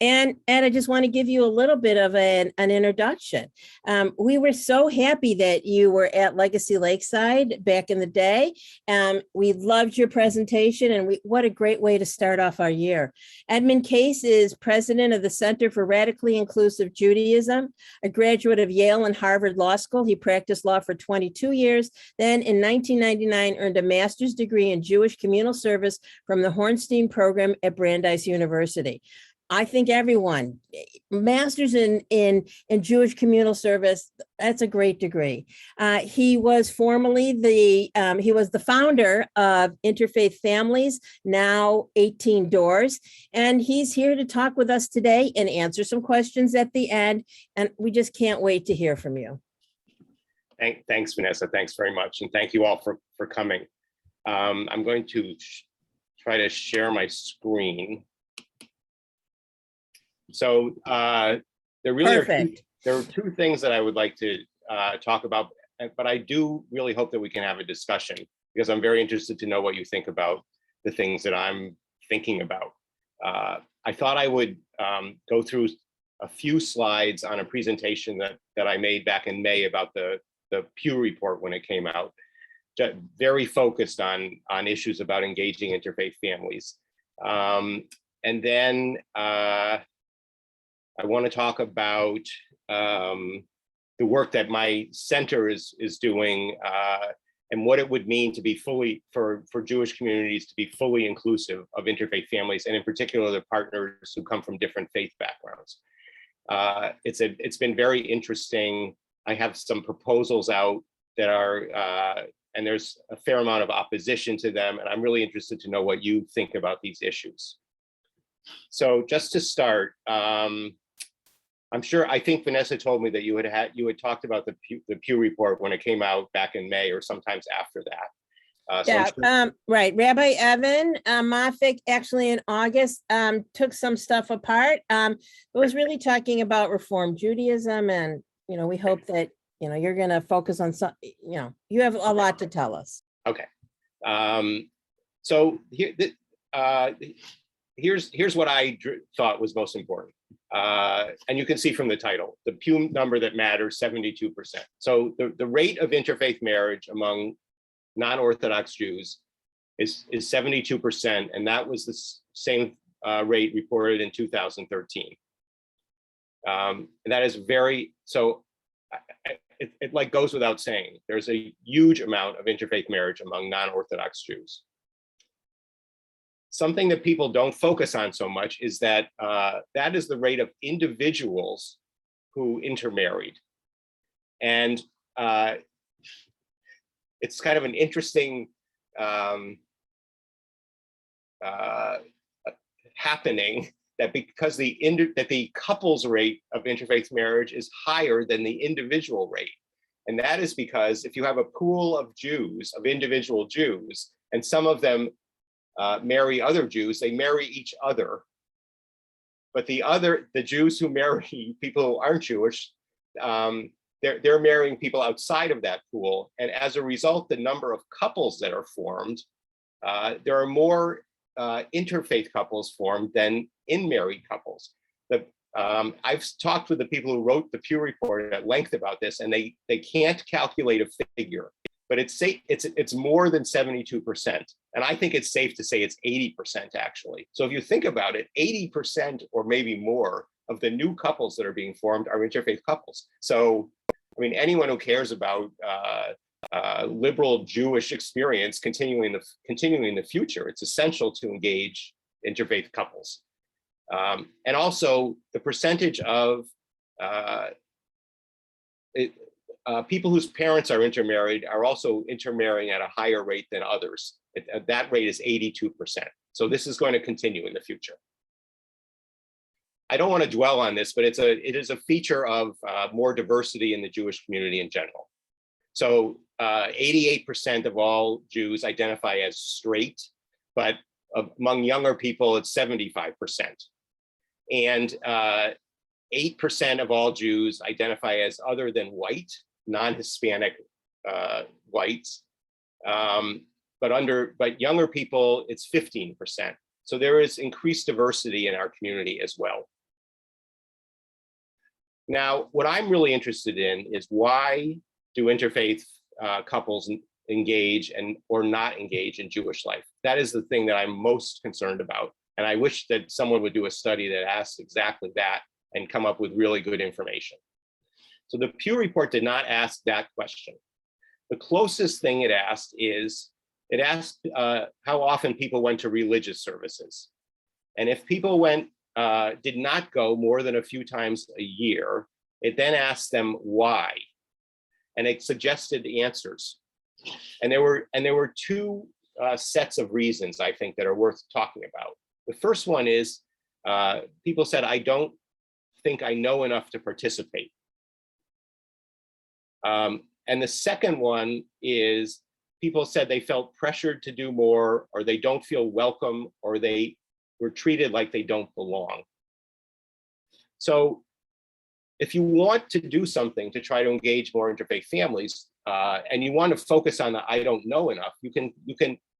And I just want to give you a little bit of an introduction. We were so happy that you were at Legacy Lakeside back in the day. We loved your presentation, and what a great way to start off our year. Edmund Case is president of the Center for Radically Inclusive Judaism, a graduate of Yale and Harvard Law School. He practiced law for 22 years. Then in 1999, earned a master's degree in Jewish communal service from the Hornstein program at Brandeis University. I think everyone, master's in Jewish communal service, that's a great degree. He was formerly the founder of Interfaith Families, now 18 Doors, and he's here to talk with us today and answer some questions at the end. And we just can't wait to hear from you. Thanks, Vanessa. Thanks very much, and thank you all for coming. I'm going to try to share my screen. So there are two things that I would like to talk about, but I do really hope that we can have a discussion, because I'm very interested to know what you think about the things that I'm thinking about. I thought I would go through a few slides on a presentation that I made back in May about the Pew report when it came out, very focused on issues about engaging interfaith families. And then I want to talk about the work that my center is doing and what it would mean to be for Jewish communities to be fully inclusive of interfaith families, and in particular the partners who come from different faith backgrounds. It's been very interesting. I have some proposals out that are, and there's a fair amount of opposition to them, and I'm really interested to know what you think about these issues. So just to start, I think Vanessa told me that you had talked about the Pew report when it came out back in May or sometimes after that. Right. Rabbi Evan Moffick actually in August took some stuff apart. It was really talking about Reform Judaism, and we hope that you're going to focus on some. You have a lot to tell us. Okay. So here's what I thought was most important. And you can see from the title, the Pew number that matters, 72%. So the rate of interfaith marriage among non-Orthodox Jews is 72%, and that was the same rate reported in 2013. And that is it like goes without saying, there's a huge amount of interfaith marriage among non-Orthodox Jews. Something that people don't focus on so much is that that is the rate of individuals who intermarried. And it's kind of an interesting happening that because the couples rate of interfaith marriage is higher than the individual rate. And that is because if you have a pool of Jews, of individual Jews, and some of them marry other Jews, they marry each other. But the Jews who marry people who aren't Jewish, they're marrying people outside of that pool. And as a result, the number of couples that are formed, there are more interfaith couples formed than in-married couples. I've talked with the people who wrote the Pew report at length about this, and they can't calculate a figure, but it's more than 72%. And I think it's safe to say it's 80% actually. So if you think about it, 80% or maybe more of the new couples that are being formed are interfaith couples. So, I mean, anyone who cares about liberal Jewish experience continuing in the future, it's essential to engage interfaith couples. And also the percentage of people whose parents are intermarried are also intermarrying at a higher rate than others. That rate is 82%. So this is going to continue in the future. I don't want to dwell on this, but it is a feature of more diversity in the Jewish community in general. So 88% of all Jews identify as straight, but among younger people, it's 75%. And 8% of all Jews identify as other than white, non-Hispanic whites. But younger people, it's 15%. So there is increased diversity in our community as well. Now, what I'm really interested in is why do interfaith couples engage or not engage in Jewish life? That is the thing that I'm most concerned about. And I wish that someone would do a study that asks exactly that and come up with really good information. So the Pew Report did not ask that question. The closest thing it asked is, it asked how often people went to religious services. And if people did not go more than a few times a year, it then asked them why. And it suggested answers. And there were two sets of reasons, I think, that are worth talking about. The first one is people said, I don't think I know enough to participate. And the second one is people said they felt pressured to do more, or they don't feel welcome, or they were treated like they don't belong. So if you want to do something to try to engage more interfaith families, and you want to focus on the I don't know enough, you can,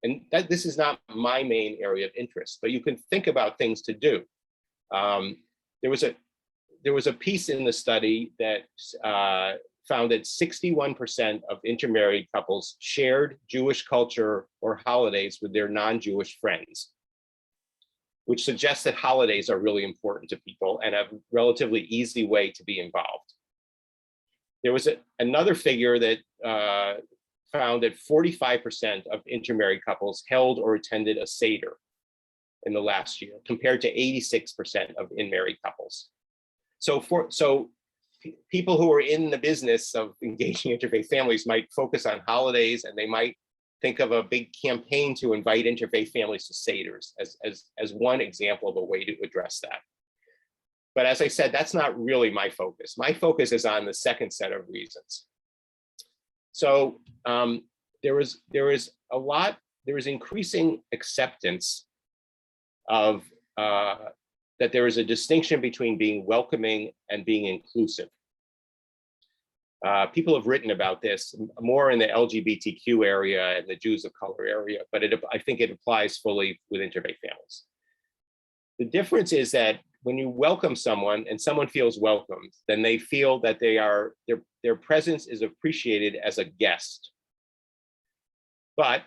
and this is not my main area of interest, but you can think about things to do. There was a piece in the study that found that 61% of intermarried couples shared Jewish culture or holidays with their non-Jewish friends, which suggests that holidays are really important to people and a relatively easy way to be involved. There was another figure that found that 45% of intermarried couples held or attended a Seder in the last year, compared to 86% of in-married couples. So people who are in the business of engaging interfaith families might focus on holidays, and they might think of a big campaign to invite interfaith families to Seders as one example of a way to address that. But as I said, that's not really my focus. My focus is on the second set of reasons. So there is increasing acceptance of that there is a distinction between being welcoming and being inclusive. People have written about this more in the LGBTQ area and the Jews of color area, but I think it applies fully with interfaith families. The difference is that when you welcome someone and someone feels welcomed, then they feel that their presence is appreciated as a guest. But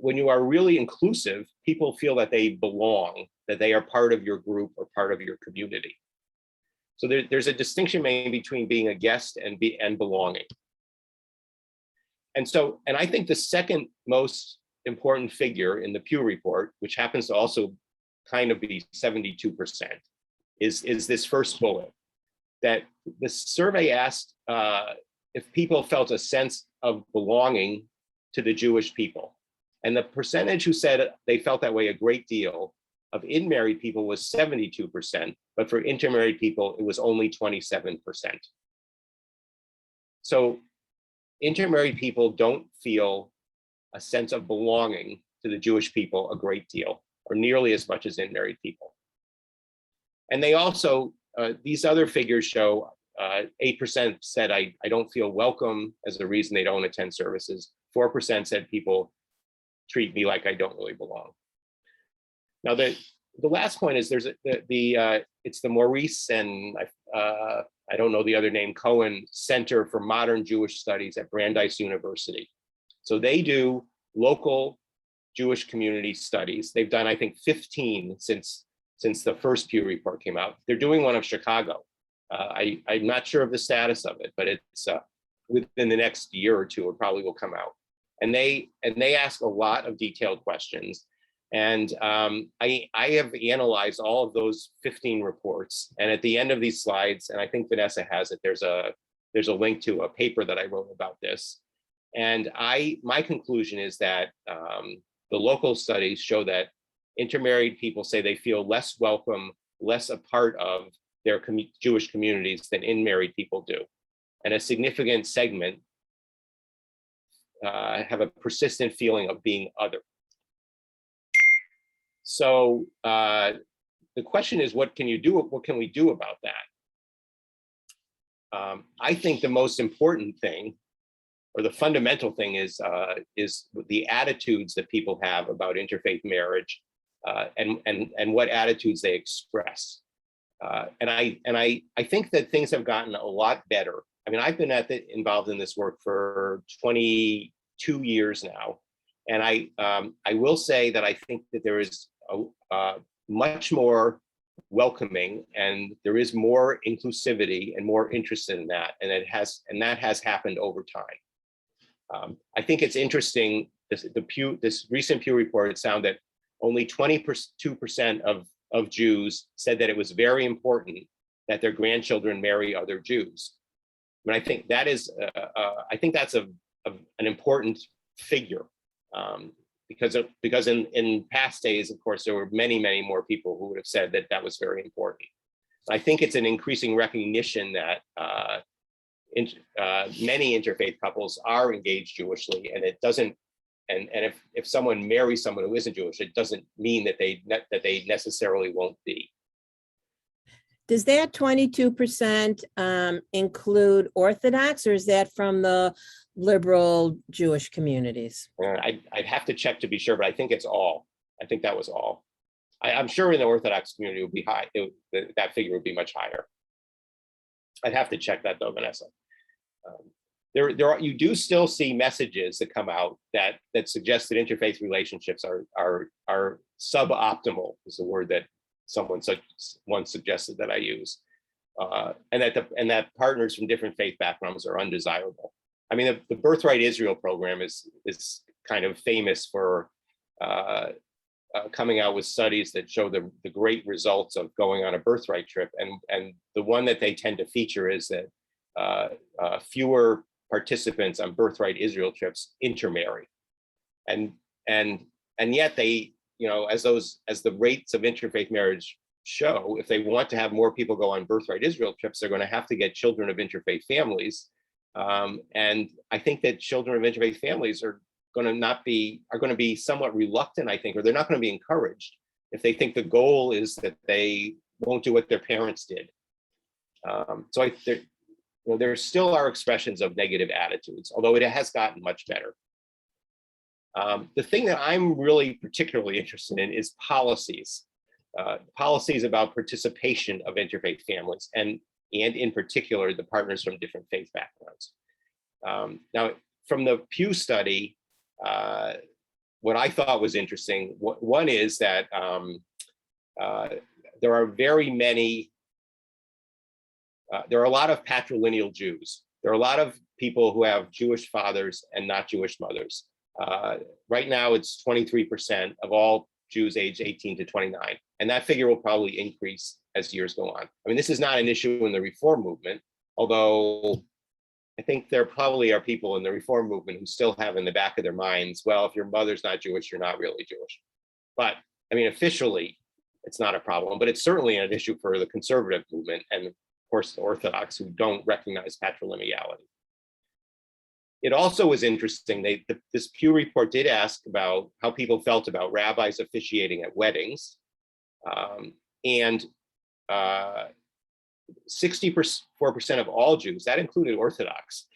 when you are really inclusive, people feel that they belong, that they are part of your group or part of your community. So there's a distinction made between being a guest and belonging. And I think the second most important figure in the Pew Report, which happens to also kind of be 72%, is this first bullet, that the survey asked if people felt a sense of belonging to the Jewish people. And the percentage who said they felt that way a great deal of in-married people was 72%, but for intermarried people, it was only 27%. So intermarried people don't feel a sense of belonging to the Jewish people a great deal, or nearly as much as in-married people. And they also, these other figures show 8% said, I don't feel welcome as a reason they don't attend services. 4% said people treat me like I don't really belong. Now, the last point is it's the Maurice and I don't know the other name, Cohen Center for Modern Jewish Studies at Brandeis University. So they do local Jewish community studies. They've done, I think, 15 since the first Pew Report came out. They're doing one of Chicago. I'm not sure of the status of it, but it's within the next year or two, it probably will come out. And they ask a lot of detailed questions. And I have analyzed all of those 15 reports. And at the end of these slides, and I think Vanessa has it, there's a link to a paper that I wrote about this. And my conclusion is that the local studies show that intermarried people say they feel less welcome, less a part of their Jewish communities than in-married people do. And a significant segment have a persistent feeling of being other. So the question is, what can you do? What can we do about that? I think the most important thing or the fundamental thing is the attitudes that people have about interfaith marriage, and what attitudes they express. And I think that things have gotten a lot better. I mean, I've been involved in this work for 22 years now, and I will say that I think that there is a much more welcoming, and there is more inclusivity and more interest in that, and that has happened over time. I think it's interesting. This recent Pew report found that only 22% of Jews said that it was very important that their grandchildren marry other Jews. I mean, I think that is, I think that's an important figure, because in past days, of course, there were many more people who would have said that that was very important. I think it's an increasing recognition that many interfaith couples are engaged Jewishly, and it doesn't. And if someone marries someone who isn't Jewish, it doesn't mean that they necessarily won't be. Does that 22% include Orthodox, or is that from the liberal Jewish communities? I'd have to check to be sure, but I think it's all. I think that was all. I'm sure in the Orthodox community it would be high. That figure would be much higher. I'd have to check that though, Vanessa. You do still see messages that come out that suggest that interfaith relationships are suboptimal, is the word that someone once suggested that I use, and that partners from different faith backgrounds are undesirable. I mean, the Birthright Israel program is kind of famous for coming out with studies that show the great results of going on a birthright trip, and the one that they tend to feature is that fewer participants on Birthright Israel trips intermarry, and yet they, as the rates of interfaith marriage show, if they want to have more people go on Birthright Israel trips, they're going to have to get children of interfaith families, and I think that children of interfaith families are going to be somewhat reluctant, I think, or they're not going to be encouraged if they think the goal is that they won't do what their parents did. So there still are expressions of negative attitudes, although it has gotten much better. The thing that I'm really particularly interested in is policies about participation of interfaith families, and in particular, the partners from different faith backgrounds. Now, from the Pew study, what I thought was interesting, one is that there are there are a lot of patrilineal Jews. There are a lot of people who have Jewish fathers and not Jewish mothers. Right now, it's 23% of all Jews aged 18 to 29. And that figure will probably increase as years go on. I mean, this is not an issue in the Reform movement, although I think there probably are people in the Reform movement who still have in the back of their minds, well, if your mother's not Jewish, you're not really Jewish. But I mean, officially, it's not a problem, but it's certainly an issue for the conservative movement, and of course, the Orthodox, who don't recognize patrilineality. It also was interesting, this Pew report did ask about how people felt about rabbis officiating at weddings, and 64% of all Jews, that included Orthodox,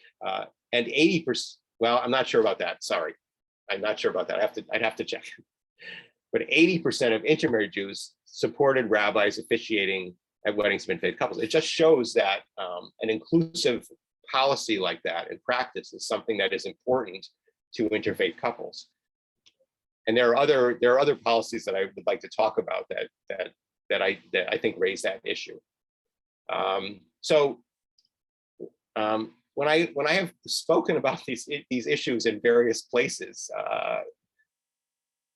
and 80%, well, I'm not sure about that, sorry. I'm not sure about that, I'd have to check. But 80% of intermarried Jews supported rabbis officiating at weddings of interfaith couples. It just shows that an inclusive policy like that in practice is something that is important to interfaith couples. And there are other policies that I would like to talk about that I think raise that issue. When I have spoken about these issues in various places,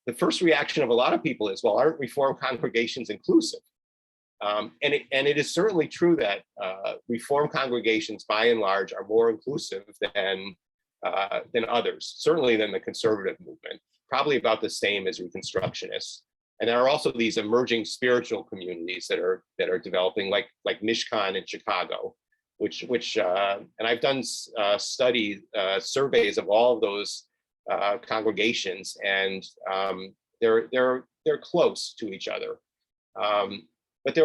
the first reaction of a lot of people is, well, aren't Reformed congregations inclusive? And it is certainly true that Reformed congregations, by and large, are more inclusive than others, certainly than the conservative movement, probably about the same as Reconstructionists. And there are also these emerging spiritual communities that are developing, like Mishkan in Chicago, which and I've done surveys of all of those congregations, and they're close to each other. But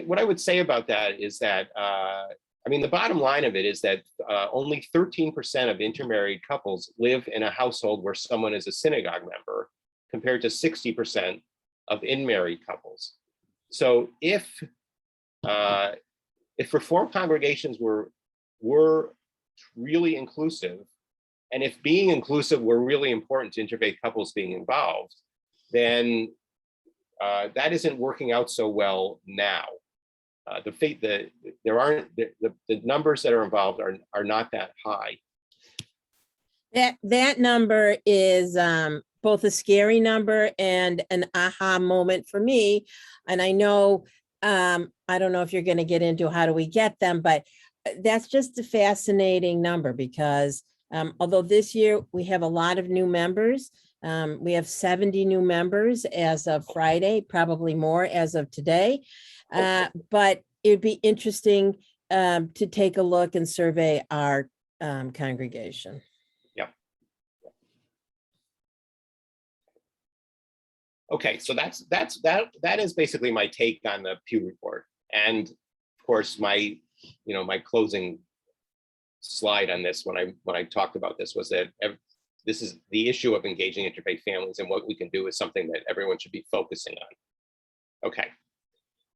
what I would say about that is that I mean, the bottom line of it is that only 13% of intermarried couples live in a household where someone is a synagogue member, compared to 60% of in-married couples. So if Reformed congregations were really inclusive, and if being inclusive were really important to interfaith couples being involved, then that isn't working out so well now. The numbers that are involved are not that high. That number is both a scary number and an aha moment for me. And I know, I don't know if you're going to get into how do we get them, but that's just a fascinating number because although this year we have a lot of new members, we have 70 new members as of Friday, probably more as of today. But it'd be interesting to take a look and survey our congregation. Okay, so that is basically my take on the Pew report, and of course my closing slide on this when I talked about this was that this is the issue of engaging interfaith families, and what we can do is something that everyone should be focusing on. Okay,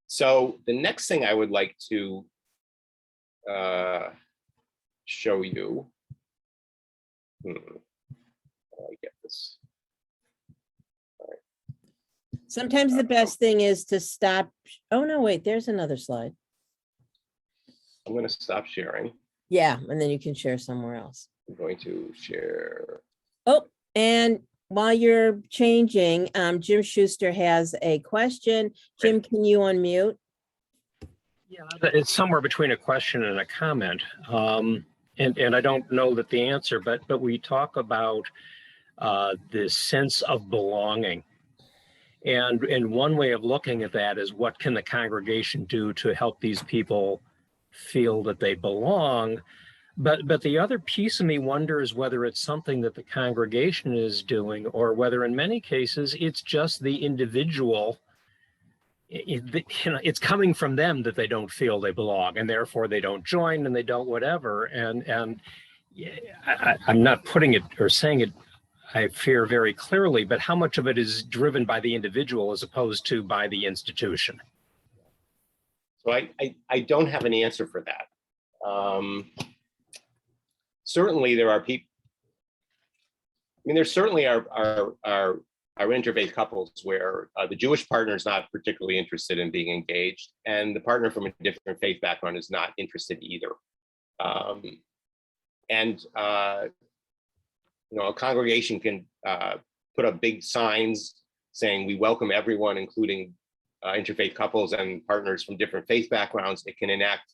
so the next thing I would like to show you. How do I get this? Sometimes the best thing is to stop. Oh, no, wait, there's another slide. I'm going to stop sharing. Yeah, and then you can share somewhere else. I'm going to share. Oh, and while you're changing, Jim Schuster has a question. Jim, can you unmute? Yeah, it's somewhere between a question and a comment. And I don't know that the answer, but we talk about this sense of belonging. And one way of looking at that is, what can the congregation do to help these people feel that they belong? But the other piece of me wonders whether it's something that the congregation is doing, or whether in many cases it's just the individual. It's coming from them that they don't feel they belong, and therefore they don't join and they don't whatever. And I'm not putting it or saying it, I fear, very clearly, but how much of it is driven by the individual as opposed to by the institution? So I don't have an answer for that. Certainly there are people, I mean, there certainly are interfaith couples where the Jewish partner is not particularly interested in being engaged, and the partner from a different faith background is not interested either. A congregation can put up big signs saying we welcome everyone, including interfaith couples and partners from different faith backgrounds. It can enact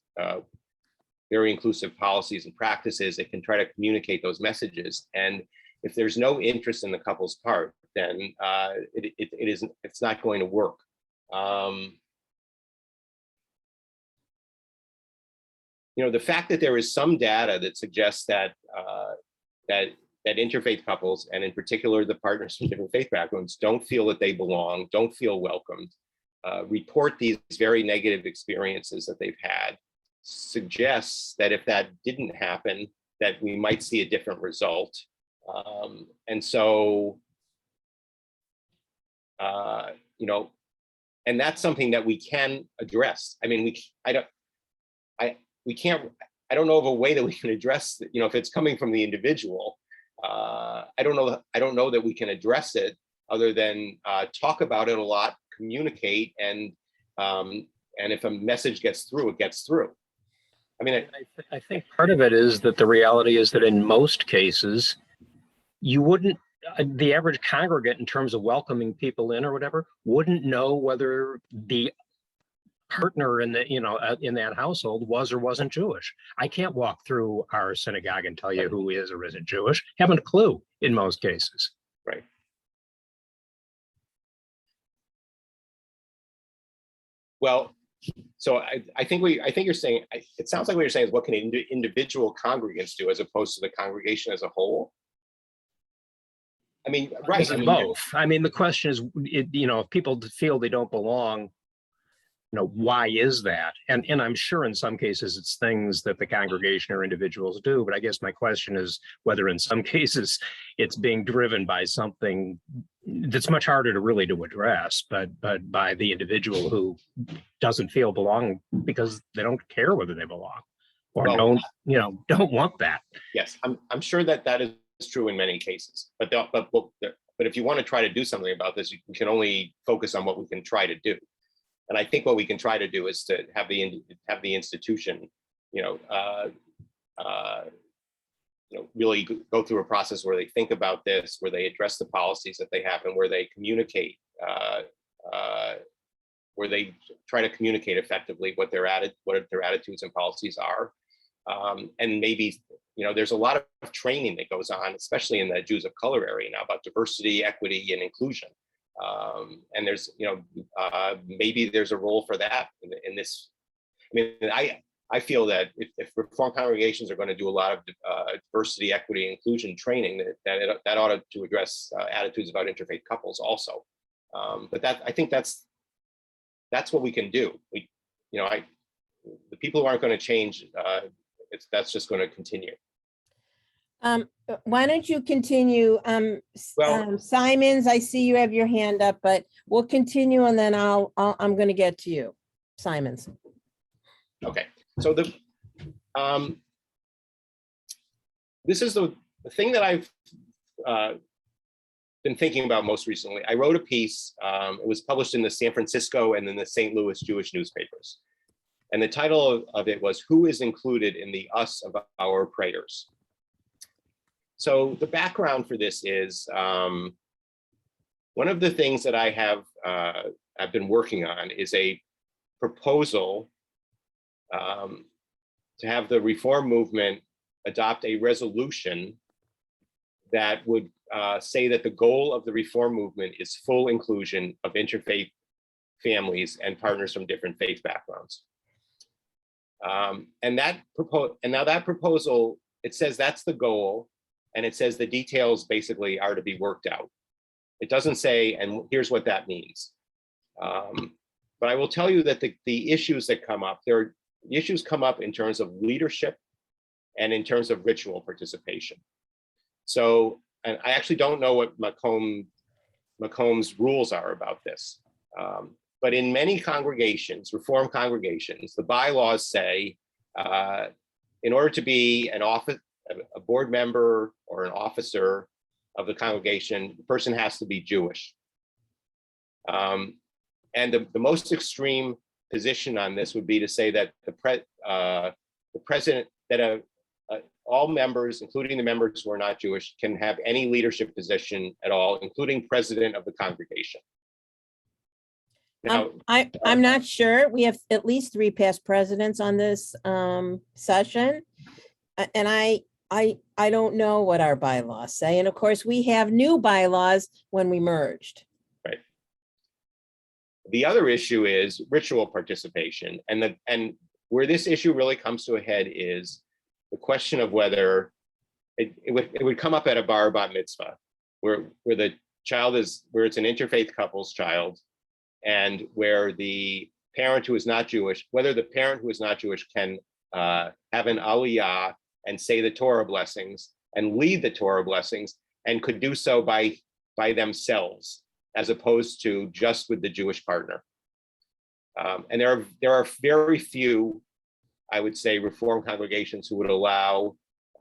very inclusive policies and practices. It can try to communicate those messages. And if there's no interest in the couple's part, then it's not going to work. The fact that there is some data that suggests that interfaith couples, and in particular the partners from different faith backgrounds, don't feel that they belong, don't feel welcomed, report these very negative experiences that they've had, suggests that if that didn't happen, that we might see a different result. And that's something that we can address. I mean, I don't know of a way that we can address, if it's coming from the individual. I don't know that we can address it other than talk about it a lot, communicate, and if a message gets through, it gets through. I mean, I think part of it is that the reality is that in most cases, you wouldn't, the average congregant, in terms of welcoming people in or whatever, wouldn't know whether the partner in in that household was or wasn't Jewish. I can't walk through our synagogue and tell you who is or isn't Jewish. Haven't a clue in most cases. Right. Well, so I think you're saying, it sounds like what you're saying is, what can individual congregants do as opposed to the congregation as a whole? I mean, right. Both. I mean, the question is, if people feel they don't belong, why is that? And I'm sure in some cases it's things that the congregation or individuals do, but I guess my question is whether in some cases it's being driven by something that's much harder to address, but by the individual who doesn't feel belong because they don't care whether they belong or Well, don't want that. Yes, I'm sure that is true in many cases, but if you want to try to do something about this, we can only focus on what we can try to do. And I think what we can try to do is to have the institution, really go through a process where they think about this, where they address the policies that they have, and where they communicate, where they try to communicate effectively what their attitudes and policies are. And maybe, there's a lot of training that goes on, especially in the Jews of color area now, about diversity, equity, and inclusion. And there's, maybe there's a role for that in this. I mean, I feel that if Reform congregations are going to do a lot of diversity, equity, and inclusion training, that ought to address attitudes about interfaith couples also. But I think that's what we can do. The people who aren't going to change, that's just going to continue. Why don't you continue? Simons, I see you have your hand up, but we'll continue and then I'm going to get to you, Simons. Okay, so this is the thing that I've been thinking about most recently. I wrote a piece, it was published in the San Francisco and then the St. Louis Jewish newspapers. And the title of it was, "Who is included in the us of our prayers?" So the background for this is one of the things that I've been working on is a proposal to have the Reform movement adopt a resolution that would say that the goal of the Reform movement is full inclusion of interfaith families and partners from different faith backgrounds. And now that proposal, it says that's the goal, and it says the details basically are to be worked out. It doesn't say, and here's what that means. But I will tell you that the issues that come up, the issues come up in terms of leadership and in terms of ritual participation. So, and I actually don't know what Macomb's rules are about this. But in many congregations, Reform congregations, the bylaws say, in order to be a board member or an officer of the congregation, the person has to be Jewish. And the most extreme position on this would be to say that the president, that all members, including the members who are not Jewish, can have any leadership position at all, including president of the congregation. Now, I'm not sure. We have at least 3 past presidents on this session. And I don't know what our bylaws say. And of course, we have new bylaws when we merged. Right. The other issue is ritual participation. And where this issue really comes to a head is the question of whether it would come up at a bar bat mitzvah, where the child is, where it's an interfaith couple's child, and where the parent who is not Jewish, whether the parent who is not Jewish can have an Aliyah and say the Torah blessings and lead the Torah blessings, and could do so by themselves, as opposed to just with the Jewish partner. And there are very few, I would say, Reform congregations who would allow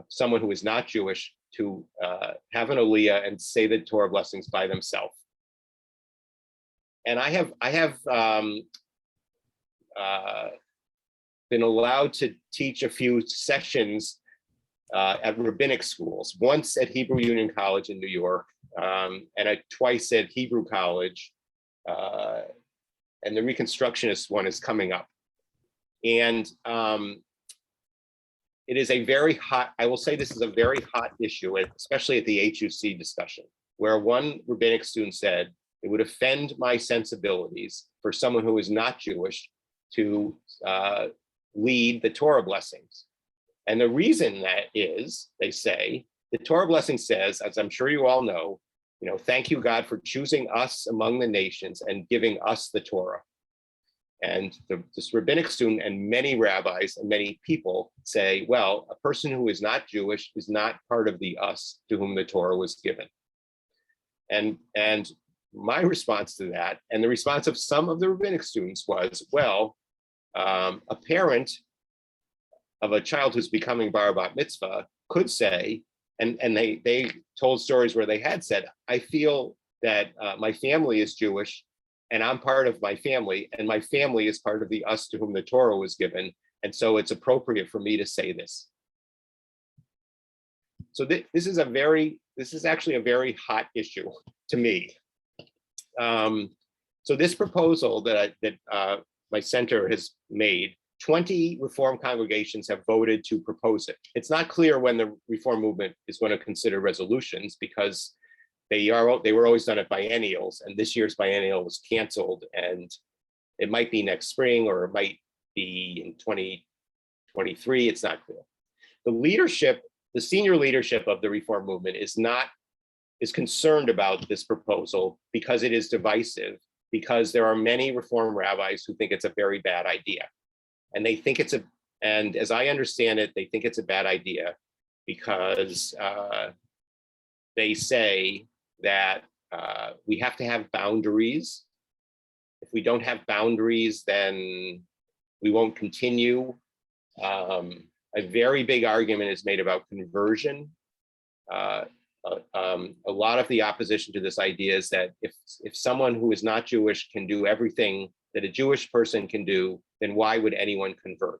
someone who is not Jewish to have an Aliyah and say the Torah blessings by themselves. And I have been allowed to teach a few sessions at rabbinic schools, once at Hebrew Union College in New York, and twice at Hebrew College, and the Reconstructionist one is coming up. And it is a very hot, I will say this is a very hot issue, especially at the HUC discussion, where one rabbinic student said, it would offend my sensibilities for someone who is not Jewish to lead the Torah blessings. And the reason that is, they say, the Torah blessing says, as I'm sure you all know, thank you, God, for choosing us among the nations and giving us the Torah. And this rabbinic student and many rabbis and many people say, well, a person who is not Jewish is not part of the us to whom the Torah was given. And my response to that, and the response of some of the rabbinic students was, well, a parent of a child who's becoming bar bat mitzvah could say, and they told stories where they had said, I feel that my family is Jewish and I'm part of my family, and my family is part of the us to whom the Torah was given. And so it's appropriate for me to say this. So this is actually a very hot issue to me. So this proposal that my center has made, 20 Reform congregations have voted to propose it. It's not clear when the Reform movement is going to consider resolutions, because they were always done at biennials, and this year's biennial was canceled, and it might be next spring or it might be in 2023. It's not clear. The senior leadership of the Reform movement is concerned about this proposal because it is divisive, because there are many Reform rabbis who think it's a very bad idea. And they think and as I understand it, they think it's a bad idea because they say that we have to have boundaries. If we don't have boundaries, then we won't continue. A very big argument is made about conversion. A lot of the opposition to this idea is that if someone who is not Jewish can do everything that a Jewish person can do, then why would anyone convert?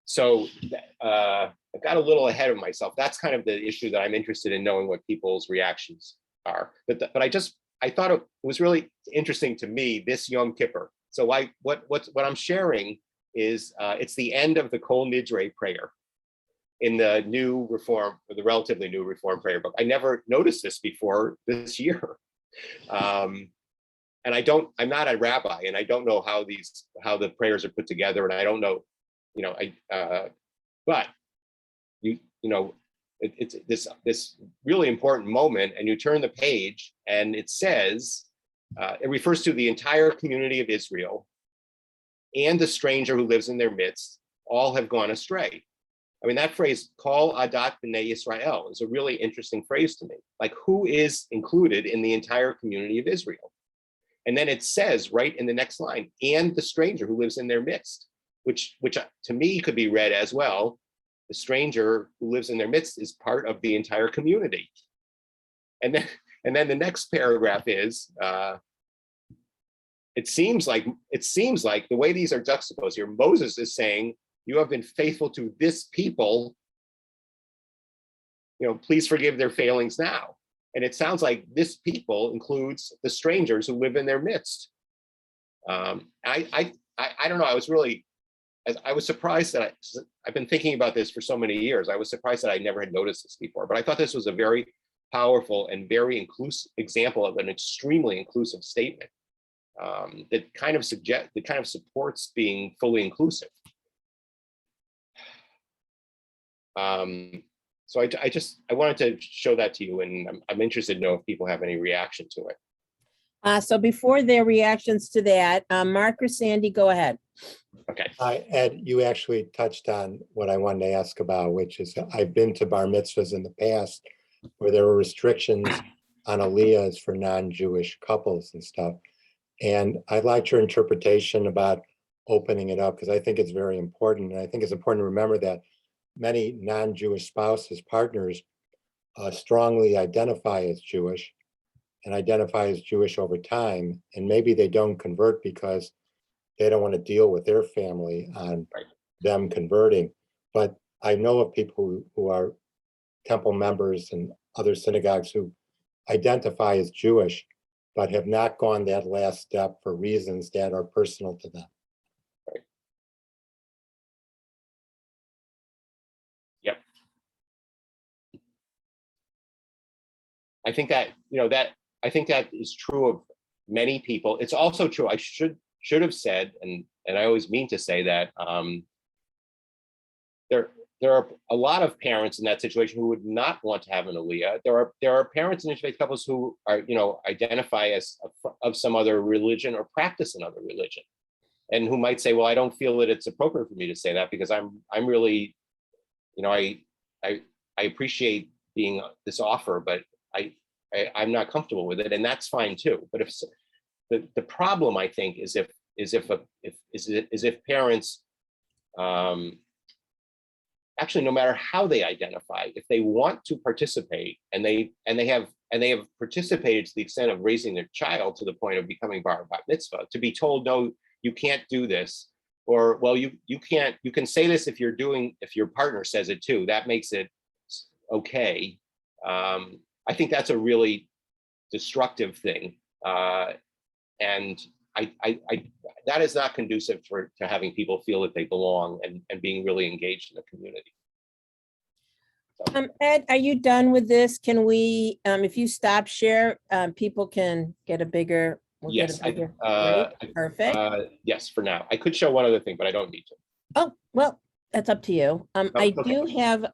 So I got a little ahead of myself. That's kind of the issue that I'm interested in knowing what people's reactions are. But I thought it was really interesting to me, this Yom Kippur. So what I'm sharing is it's the end of the Kol Nidre prayer in the new Reform, or the relatively new Reform prayer book. I never noticed this before this year. And I'm not a rabbi, and I don't know how the prayers are put together, and I don't know, but it's this really important moment, and you turn the page, and it says, it refers to the entire community of Israel and the stranger who lives in their midst, all have gone astray. I mean, that phrase, Kol Adat B'nai Yisrael, is a really interesting phrase to me. Like, who is included in the entire community of Israel? And then it says right in the next line, and the stranger who lives in their midst, which to me could be read as, well, the stranger who lives in their midst is part of the entire community. And then the next paragraph is, it seems like the way these are juxtaposed here, Moses is saying, you have been faithful to this people, please forgive their failings now. And it sounds like this people includes the strangers who live in their midst. I don't know. I was surprised that I've been thinking about this for so many years. I was surprised that I never had noticed this before, but I thought this was a very powerful and very inclusive example of an extremely inclusive statement that kind of supports being fully inclusive. So I wanted to show that to you, and I'm interested to know if people have any reaction to it. So before their reactions to that, Mark or Sandy, go ahead. Okay. Ed, you actually touched on what I wanted to ask about, which is I've been to bar mitzvahs in the past where there were restrictions on Aliyahs for non-Jewish couples and stuff. And I liked your interpretation about opening it up, because I think it's very important. And I think it's important to remember that many non-Jewish spouses, partners, strongly identify as Jewish and identify as Jewish over time. And maybe they don't convert because they don't want to deal with their family on them converting. But I know of people who are temple members and other synagogues who identify as Jewish, but have not gone that last step for reasons that are personal to them. Yep. I think that is true of many people. It's also true, I should have said, and I always mean to say that, there are a lot of parents in that situation who would not want to have an Aliyah. There are parents in interfaith couples who are, identify as of some other religion or practice another religion, and who might say, well, I don't feel that it's appropriate for me to say that because I'm really, I appreciate being this offer, but I'm not comfortable with it, and that's fine too. But if the problem, I think, is if parents, actually, no matter how they identify, if they want to participate and they have participated to the extent of raising their child to the point of becoming bar mitzvah, to be told, no, you can't do this, or well, you can say this if your partner says it too, that makes it okay. I think that's a really destructive thing, and that is not conducive to having people feel that they belong and being really engaged in the community. So. Ed, are you done with this? Can we, if you stop share, people can get a bigger. Yes, perfect. Yes, for now. I could show one other thing, but I don't need to. Oh, well, that's up to you. I do have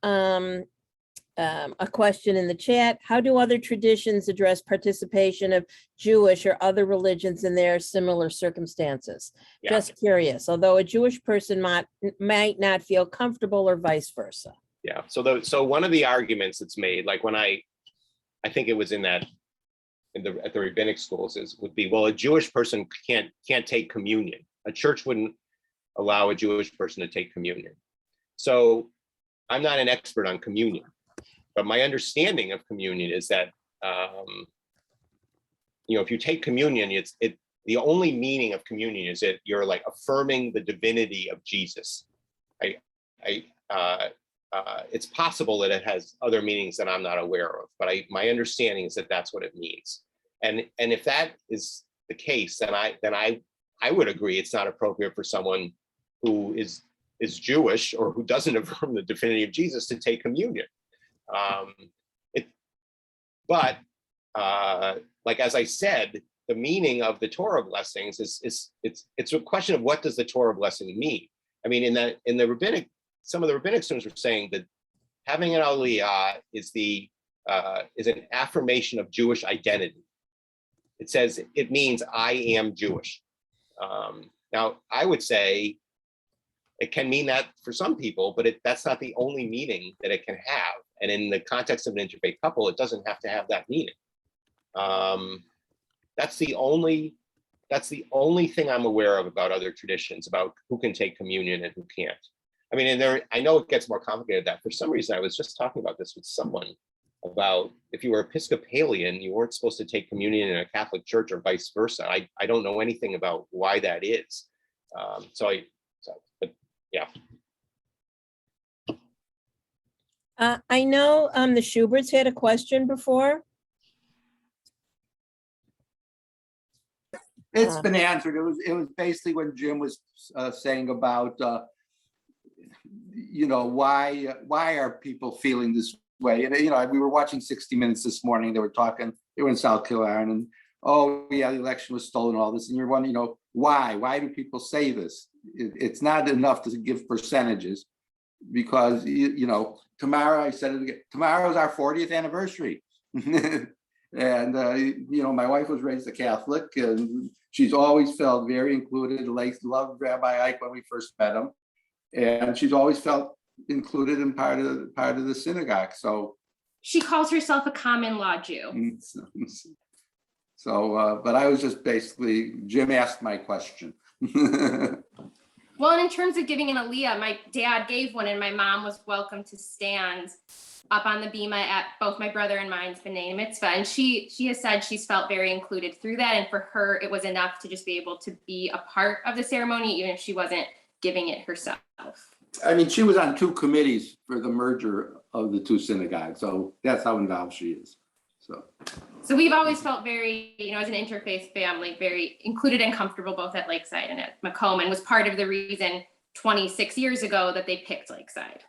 a question in the chat. How do other traditions address participation of Jewish or other religions in their similar circumstances? Yeah. Just curious, although a Jewish person might not feel comfortable or vice versa. Yeah, so one of the arguments that's made, like when I think it was at the rabbinic schools, would be, well, a Jewish person can't take communion. A church wouldn't allow a Jewish person to take communion. So I'm not an expert on communion, but my understanding of communion is that if you take communion, the only meaning of communion is that you're like affirming the divinity of Jesus. It's possible that it has other meanings that I'm not aware of, but my understanding is that that's what it means. And if that is the case, then I would agree it's not appropriate for someone who is Jewish or who doesn't affirm the divinity of Jesus to take communion. But as I said, the meaning of the Torah blessings it's a question of what does the Torah blessing mean. I mean, in the rabbinic, some of the rabbinic students were saying that having an Aliyah is an affirmation of Jewish identity. It says it means I am Jewish. Now, I would say it can mean that for some people, but that's not the only meaning that it can have. And in the context of an interfaith couple, it doesn't have to have that meaning. That's the only thing I'm aware of about other traditions about who can take communion and who can't. I mean, and I know it gets more complicated than that. For some reason, I was just talking about this with someone about if you were Episcopalian, you weren't supposed to take communion in a Catholic church or vice versa. I don't know anything about why that is. But yeah. I know the Schuberts had a question before. It's been answered. It was basically when Jim was saying about why are people feeling this way? And we were watching 60 Minutes this morning. They were in South Carolina, and oh yeah, the election was stolen, all this, and you're wondering, why do people say this? It's not enough to give percentages, because tomorrow, I said it again, tomorrow is our 40th anniversary. And my wife was raised a Catholic, and she's always felt very included. Loved Rabbi Ike when we first met him, and she's always felt included in part of the synagogue. So she calls herself a common law Jew. So, but I was just basically, Jim asked my question. Well, and in terms of giving an Aliyah, my dad gave one, and my mom was welcome to stand up on the bima at both my brother and mine's B'nai Mitzvah. And she has said she's felt very included through that. And for her, it was enough to just be able to be a part of the ceremony, even if she wasn't giving it herself. I mean, she was on 2 committees for the merger of the 2 synagogues. So that's how involved she is. So we've always felt very, as an interfaith family, very included and comfortable both at Lakeside and at Macomb, and was part of the reason 26 years ago that they picked Lakeside.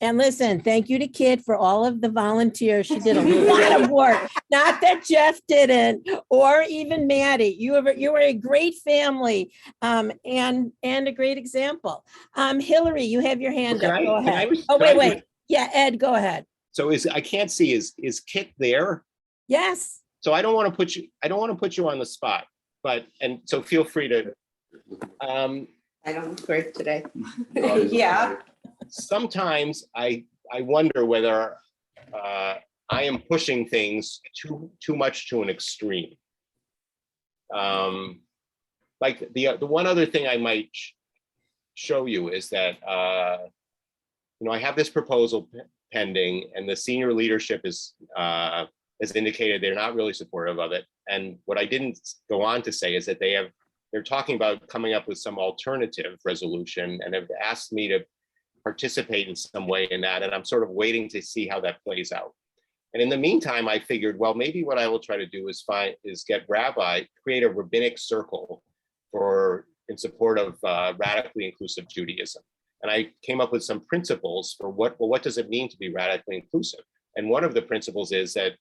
And listen, thank you to Kit for all of the volunteers. She did a lot of work. Not that Jeff didn't, or even Maddie. You were a great family, and a great example. Hillary, you have your hand up. Go ahead. Oh, wait. Yeah, Ed, go ahead. So I can't see, is Kit there? Yes. So I don't want to put you on the spot, and so feel free to. I don't look great today. Yeah. Sometimes I wonder whether I am pushing things too much to an extreme. Like the one other thing I might show you is that I have this proposal pending, and the senior leadership has indicated they're not really supportive of it. And what I didn't go on to say is that they're talking about coming up with some alternative resolution and have asked me to participate in some way in that. And I'm sort of waiting to see how that plays out. And in the meantime, I figured, well, maybe what I will try to do is create a rabbinic circle in support of radically inclusive Judaism. And I came up with some principles for what does it mean to be radically inclusive? And one of the principles is that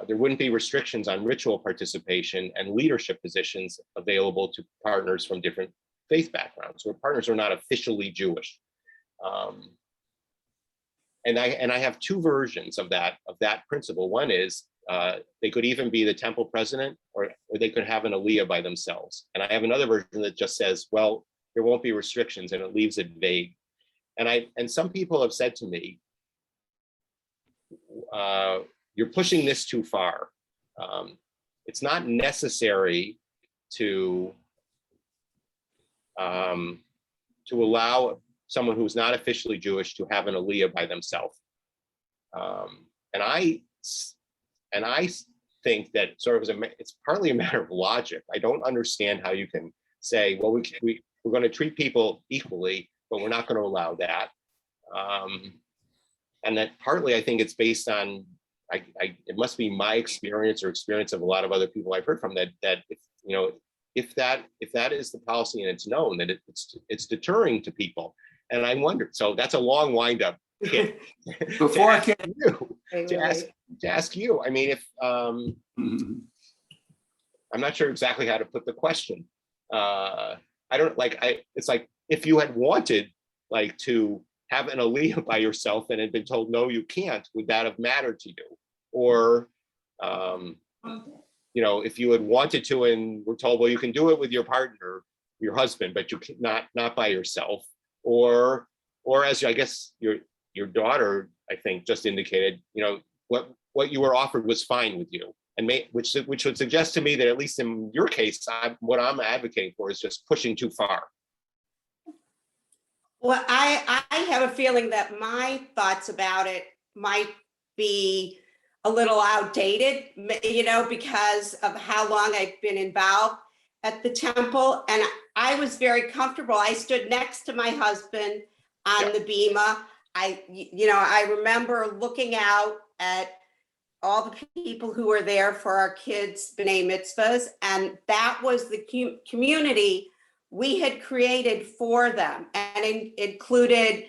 there wouldn't be restrictions on ritual participation and leadership positions available to partners from different faith backgrounds, where partners are not officially Jewish. And I have two versions of that principle. One is they could even be the temple president, or they could have an Aliyah by themselves. And I have another version that just says, well, there won't be restrictions, and it leaves it vague. And some people have said to me, you're pushing this too far. It's not necessary to allow someone who's not officially Jewish to have an Aliyah by themselves. And I think that sort of it's partly a matter of logic. I don't understand how you can say, well, we're going to treat people equally, but we're not going to allow that. And that partly, I think it's based on, it must be my experience or experience of a lot of other people I've heard from, that if that is the policy and it's known, that it's deterring to people. And I wondered, so that's a long wind up. Before I can to ask you, I mean, if I'm not sure exactly how to put the question. It's like, if you had wanted to have an Aliyah by yourself and had been told, no, you can't, would that have mattered to you? Or, if you had wanted to and were told, well, you can do it with your partner, your husband, but you can not by yourself. Or as I guess your daughter, I think, just indicated, what you were offered was fine with you, and which would suggest to me that, at least in your case, what I'm advocating for is just pushing too far. Well, I have a feeling that my thoughts about it might be a little outdated, because of how long I've been involved at the temple. And I was very comfortable. I stood next to my husband on the bima. I remember looking out at all the people who were there for our kids' b'nai mitzvahs, and that was the community we had created for them, and it included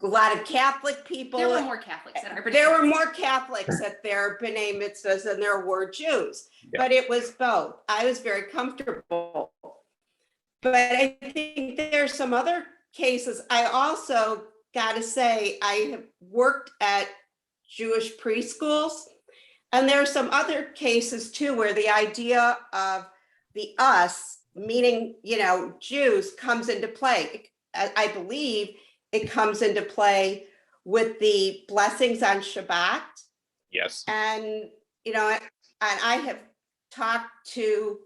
a lot of Catholic people. There were more Catholics at our There were more Catholics at their b'nai mitzvahs than there were Jews, but it was both. I was very comfortable. But I think there's some other cases. I also got to say, I have worked at Jewish preschools, and there are some other cases too, where the idea of the us, meaning, Jews, comes into play. I believe it comes into play with the blessings on Shabbat. Yes. And, and I have talked to,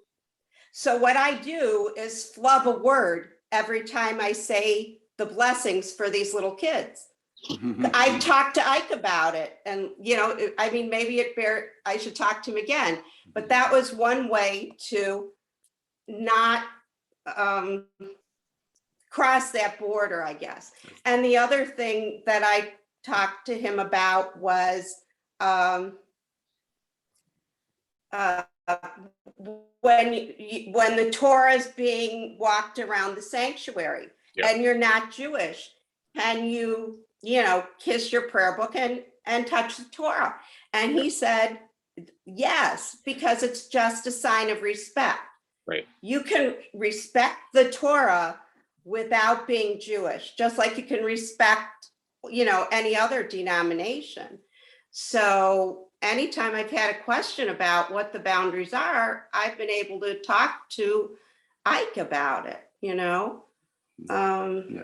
so what I do is flub a word every time I say the blessings for these little kids. I've talked to Ike about it, and maybe I should talk to him again, but that was one way to not cross that border, I guess. And the other thing that I talked to him about was when the Torah is being walked around the sanctuary, Yeah. and you're not Jewish, can you, kiss your prayer book and touch the Torah? And he said, yes, because it's just a sign of respect. Right. You can respect the Torah without being Jewish, just like you can respect, any other denomination. So anytime I've had a question about what the boundaries are, I've been able to talk to Ike about it, Yeah,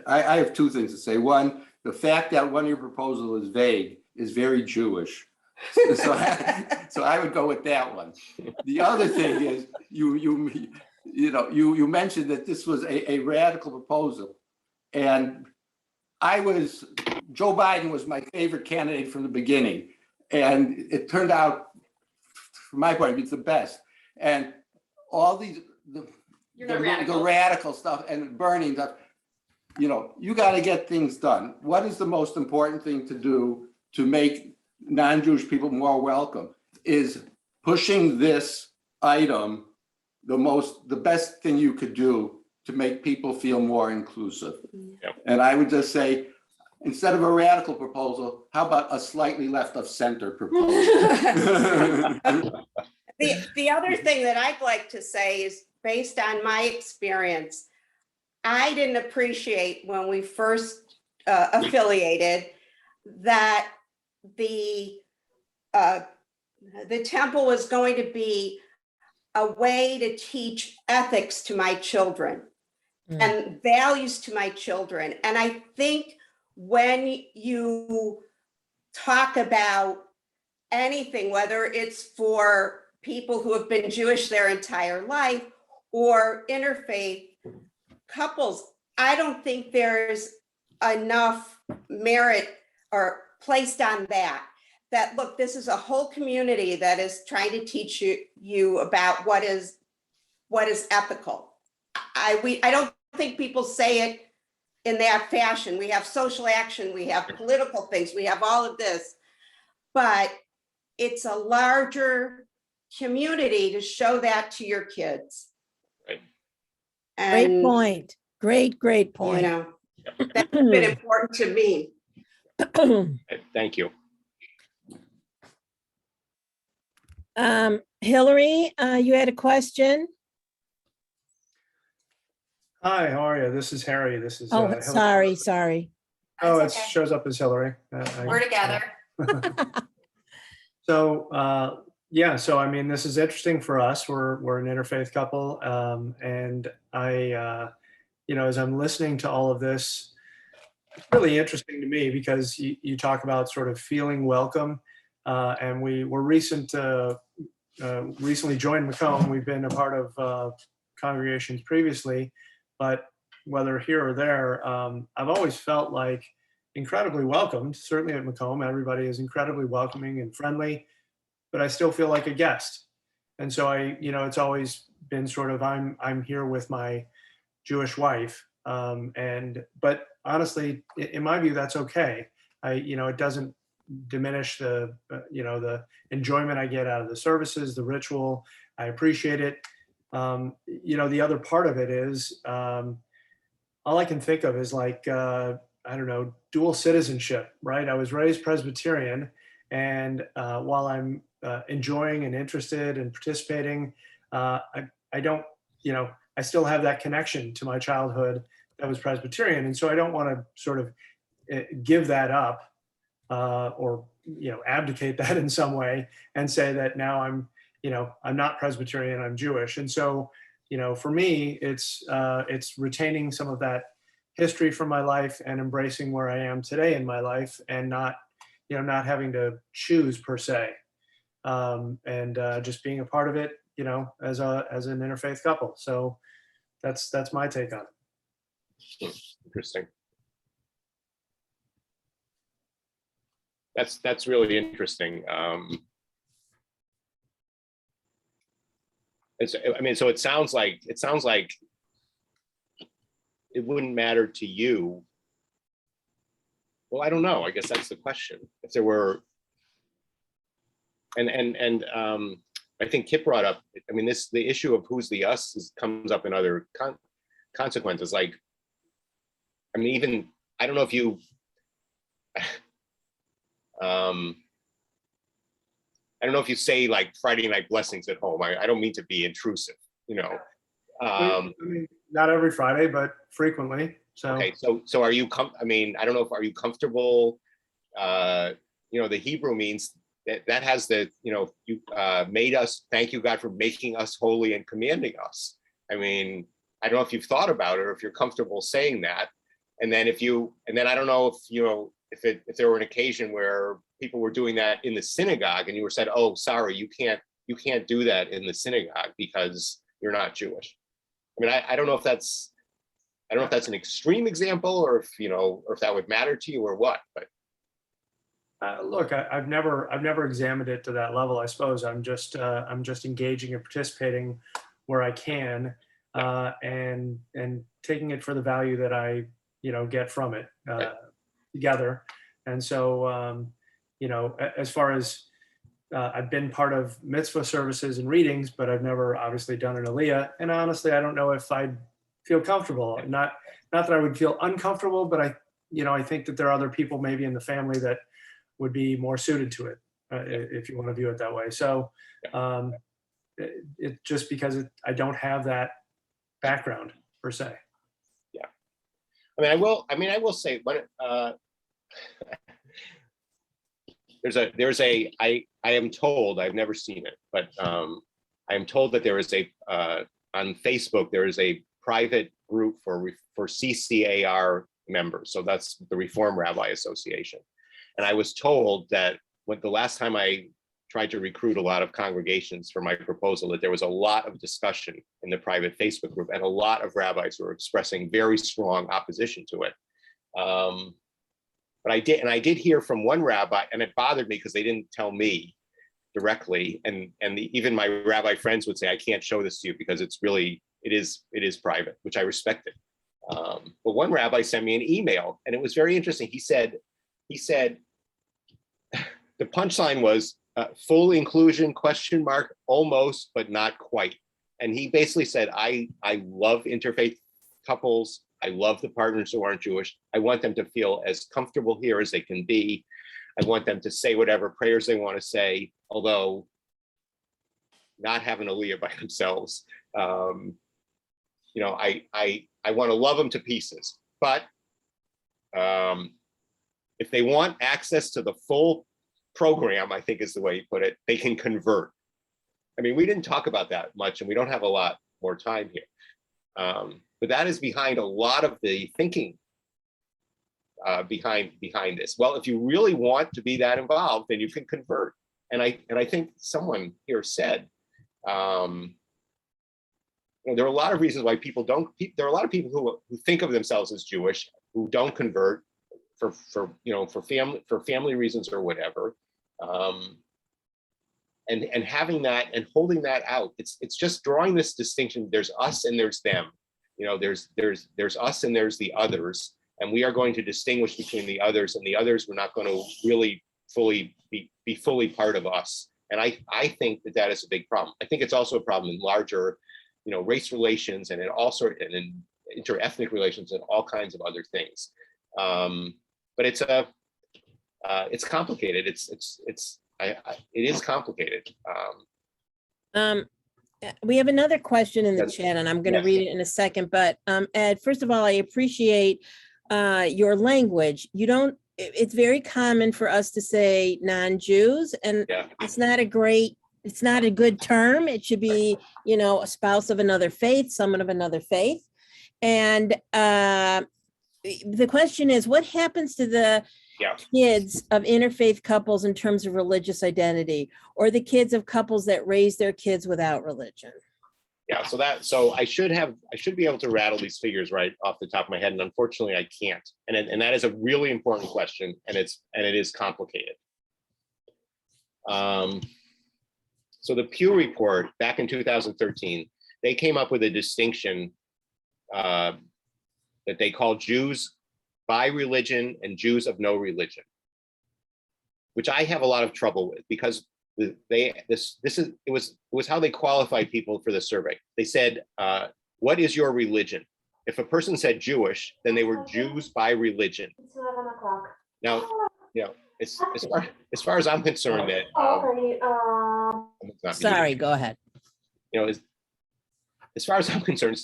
I have two things to say. One, the fact that one of your proposals is vague is very Jewish. So I would go with that one. The other thing is you mentioned that this was a radical proposal, and Joe Biden was my favorite candidate from the beginning, and it turned out, from my point of view, it's the best. And all these the radical stuff and burning stuff, you got to get things done. What is the most important thing to do to make non-Jewish people more welcome? Is pushing this item the best thing you could do to make people feel more inclusive. Yep. And I would just say, instead of a radical proposal, how about a slightly left of center proposal? The other thing that I'd like to say is, based on my experience, I didn't appreciate when we first affiliated that the temple was going to be a way to teach ethics to my children and values to my children. And I think when you talk about anything, whether it's for people who have been Jewish their entire life or interfaith couples, I don't think there's enough merit or placed on that look, this is a whole community that is trying to teach you about what is ethical. I don't think people say it in that fashion. We have social action, we have political things, we have all of this, but it's a larger community to show that to your kids. Right. Great point. Great point. That's been important to me. Thank you. Hillary, you had a question? Hi, how are you? This is Harry. This is. Oh, Hillary. sorry. Oh, it That's okay. shows up as Hillary. We're together. So, yeah, so I mean, this is interesting for us. We're an interfaith couple. And I, as I'm listening to all of this, it's really interesting to me because you talk about sort of feeling welcome. And we were recently joined Macomb. We've been a part of congregations previously, but whether here or there, I've always felt like incredibly welcomed. Certainly at Macomb, everybody is incredibly welcoming and friendly, but I still feel like a guest. And so it's always been sort of, I'm here with my Jewish wife. But honestly, in my view, that's okay. It doesn't diminish the enjoyment I get out of the services, the ritual. I appreciate it. The other part of it is, all I can think of is like, I don't know, dual citizenship, right? I was raised Presbyterian, and while I'm enjoying and interested and participating, I don't, I still have that connection to my childhood that was Presbyterian. And so I don't want to sort of give that up or, abdicate that in some way and say that now I'm not Presbyterian, I'm Jewish. And so, for me, it's retaining some of that history from my life and embracing where I am today in my life, and not having to choose per se, and just being a part of it, as an interfaith couple. So that's my take on it. Interesting. That's really interesting. So it sounds like it wouldn't matter to you. Well, I don't know. I guess that's the question. If there were, and I think Kip brought up, the issue of who's the us comes up in other consequences. Like, I mean, even, I don't know if you, I don't know if you say like Friday night blessings at home. I don't mean to be intrusive, you know. I mean, not every Friday, but frequently. So Okay, so are you I mean, I don't know if are you comfortable? You know, the Hebrew means that has the, you know, you made us, thank you God for making us holy and commanding us. I mean, I don't know if you've thought about it or if you're comfortable saying that. And then I don't know if, you know, if there were an occasion where people were doing that in the synagogue and you were said, oh, sorry, you can't do that in the synagogue because you're not Jewish. I mean, I don't know if that's an extreme example or if, you know, or if that would matter to you or what, but. look, I've never examined it to that level. I suppose I'm just engaging and participating where I can, and taking it for the value that I, you know, get from it together. And so, you know, as far as I've been part of mitzvah services and readings, but I've never obviously done an aliyah. And honestly, I don't know if I'd feel comfortable. Not that I would feel uncomfortable, but I think that there are other people maybe in the family that would be more suited to it, if you want to view it that way. So it just because I don't have that background per se. Yeah. I will say, but I am told, I've never seen it, but I am told that there is on Facebook, there is a private group for CCAR members. So that's the Reform Rabbi Association. And I was told that the last time I tried to recruit a lot of congregations for my proposal, that there was a lot of discussion in the private Facebook group and a lot of rabbis were expressing very strong opposition to it. But I did hear from one rabbi, and it bothered me because they didn't tell me directly. And even my rabbi friends would say, I can't show this to you because it is private, which I respected. But one rabbi sent me an email and it was very interesting. He said, the punchline was full inclusion, ? Almost, but not quite. And he basically said, I love interfaith couples. I love the partners who aren't Jewish. I want them to feel as comfortable here as they can be. I want them to say whatever prayers they want to say, although not have an aliyah by themselves. You know, I want to love them to pieces, but if they want access to the full program, I think is the way you put it, they can convert. I mean, we didn't talk about that much and we don't have a lot more time here. But that is behind a lot of the thinking behind this. Well, if you really want to be that involved, then you can convert. And I think someone here said, you know, there are a lot of reasons why people don't. There are a lot of people who think of themselves as Jewish who don't convert for family reasons or whatever. And having that and holding that out, it's just drawing this distinction. There's us and there's them. You know, there's us and there's the others, and we are going to distinguish between the others, and the others we're not going to really be fully part of us. And I think that is a big problem. I think it's also a problem in larger, you know, race relations and in all sorts and in interethnic relations and all kinds of other things. But it's complicated. It is complicated. We have another question in the chat, and I'm going to read it in a second. But Ed, first of all, I appreciate your language. It's very common for us to say non-Jews, and it's not a good term. It should be, you know, a spouse of another faith, someone of another faith. And the question is, what happens to the kids of interfaith couples in terms of religious identity, or the kids of couples that raise their kids without religion? Yeah, so I should be able to rattle these figures right off the top of my head, and unfortunately I can't. And that is a really important question, and it is complicated. So the Pew report back in 2013, they came up with a distinction that they call Jews by religion and Jews of no religion, which I have a lot of trouble with because it was how they qualified people for the survey. They said, what is your religion? if a person said Jewish, then they were Jews by religion. It's 11 o'clock. Now, you know, as far as I'm concerned, that Okay, it's not Sorry, muted. go ahead. You know, as far as I'm concerned,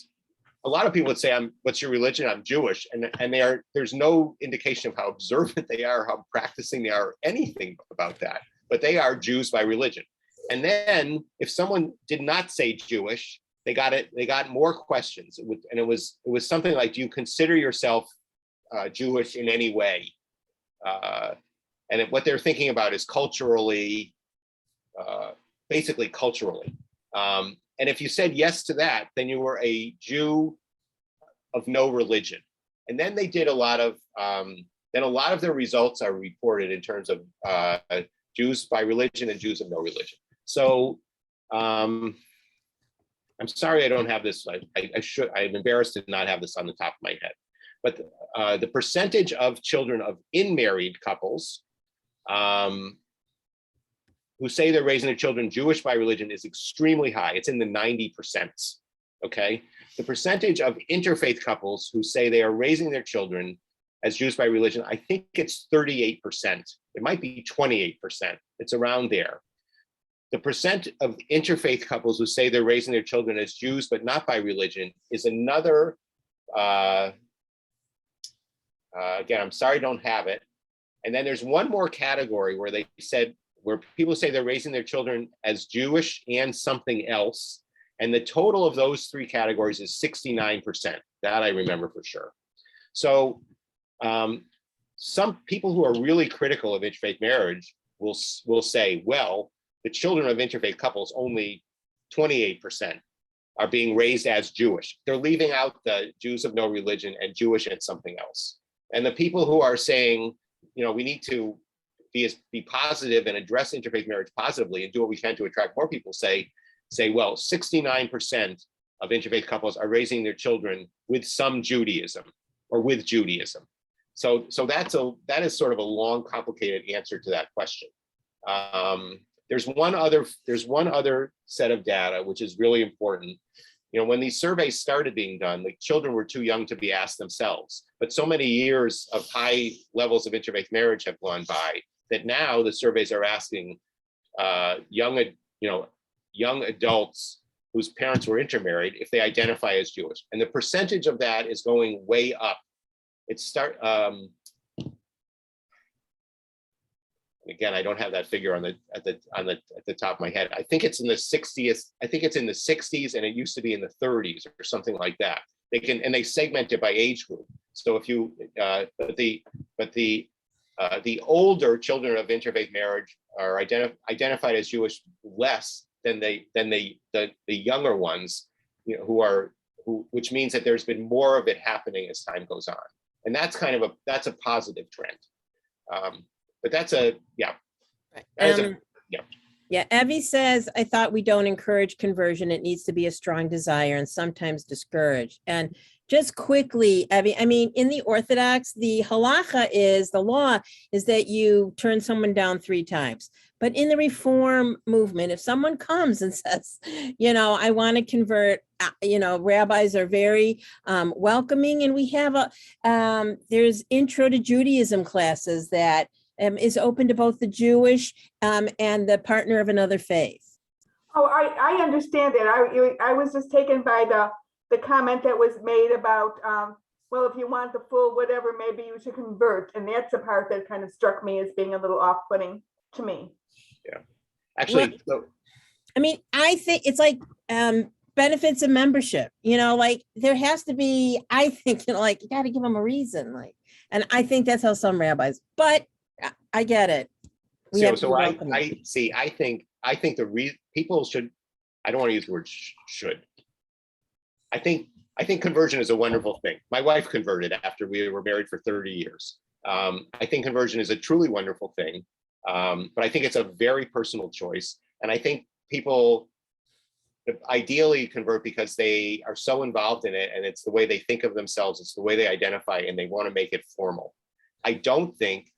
a lot of people would say, what's your religion? I'm Jewish. And there's no indication of how observant they are, how practicing they are, anything about that. But they are Jews by religion. And then if someone did not say Jewish, they got more questions. And it was something like, do you consider yourself Jewish in any way? And what they're thinking about is culturally, basically culturally. And if you said yes to that, then you were a Jew of no religion. And then they did a lot of their results are reported in terms of Jews by religion and Jews of no religion. So I'm sorry I don't have this. I'm embarrassed to not have this on the top of my head. But the percentage of children of in-married couples who say they're raising their children Jewish by religion is extremely high. It's in the 90%. Okay. The percentage of interfaith couples who say they are raising their children as Jews by religion, I think it's 38%. It might be 28%. It's around there. The percent of interfaith couples who say they're raising their children as Jews but not by religion is another, again, I'm sorry I don't have it. And then there's one more category where people say they're raising their children as Jewish and something else. And the total of those three categories is 69%. That I remember for sure. So some people who are really critical of interfaith marriage will say, well, the children of interfaith couples, only 28% are being raised as Jewish. They're leaving out the Jews of no religion and Jewish and something else. And the people who are saying, you know, we need to be positive and address interfaith marriage positively and do what we can to attract more people, say, well, 69% of interfaith couples are raising their children with some Judaism or with Judaism. So that is sort of a long, complicated answer to that question. There's one other set of data which is really important. You know, when these surveys started being done, the children were too young to be asked themselves. But so many years of high levels of interfaith marriage have gone by that now the surveys are asking young adults whose parents were intermarried if they identify as Jewish, and the percentage of that is going way up. Again, I don't have that figure at the top of my head. I think it's in the 60s. I think it's in the 60s, and it used to be in the 30s or something like that. They segment it by age group. So if you, the older children of interfaith marriage are identified as Jewish less than the younger ones, you know, which means that there's been more of it happening as time goes on, and that's a positive trend. But that's yeah. Yeah, Evie says, I thought we don't encourage conversion. It needs to be a strong desire and sometimes discouraged. And just quickly, Evie, I mean, in the Orthodox, the halacha is, the law is that you turn someone down 3 times. But in the Reform movement, if someone comes and says, you know, I want to convert, you know, rabbis are very welcoming. And we have there's Intro to Judaism classes that is open to both the Jewish and the partner of another faith. oh, I understand that. I was just taken by the comment that was made about, well, if you want the full whatever, maybe you should convert. And that's the part that kind of struck me as being a little off-putting to me. Yeah, actually, I mean, I think it's like benefits of membership, you know, like there has to be, I think, you know, like you got to give them a reason, like, and I think that's how some rabbis, but I get it. I think people should, I don't want to use the word should. I think conversion is a wonderful thing. My wife converted after we were married for 30 years. I think conversion is a truly wonderful thing. But I think it's a very personal choice. And I think people ideally convert because they are so involved in it and it's the way they think of themselves, it's the way they identify, and they want to make it formal. I don't think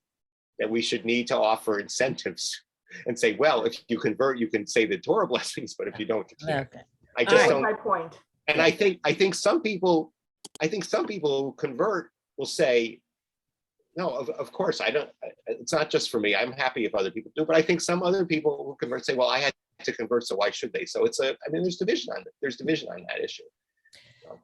that we should need to offer incentives and say, well, if you convert, you can say the Torah blessings, but if you don't, you can't. Okay. I just That's don't. my point. And I think some people I think some people who convert will say, no, of course, I don't, it's not just for me. I'm happy if other people do, but I think some other people who convert say, well, I had to convert, so why should they? So it's I mean, there's division on that issue.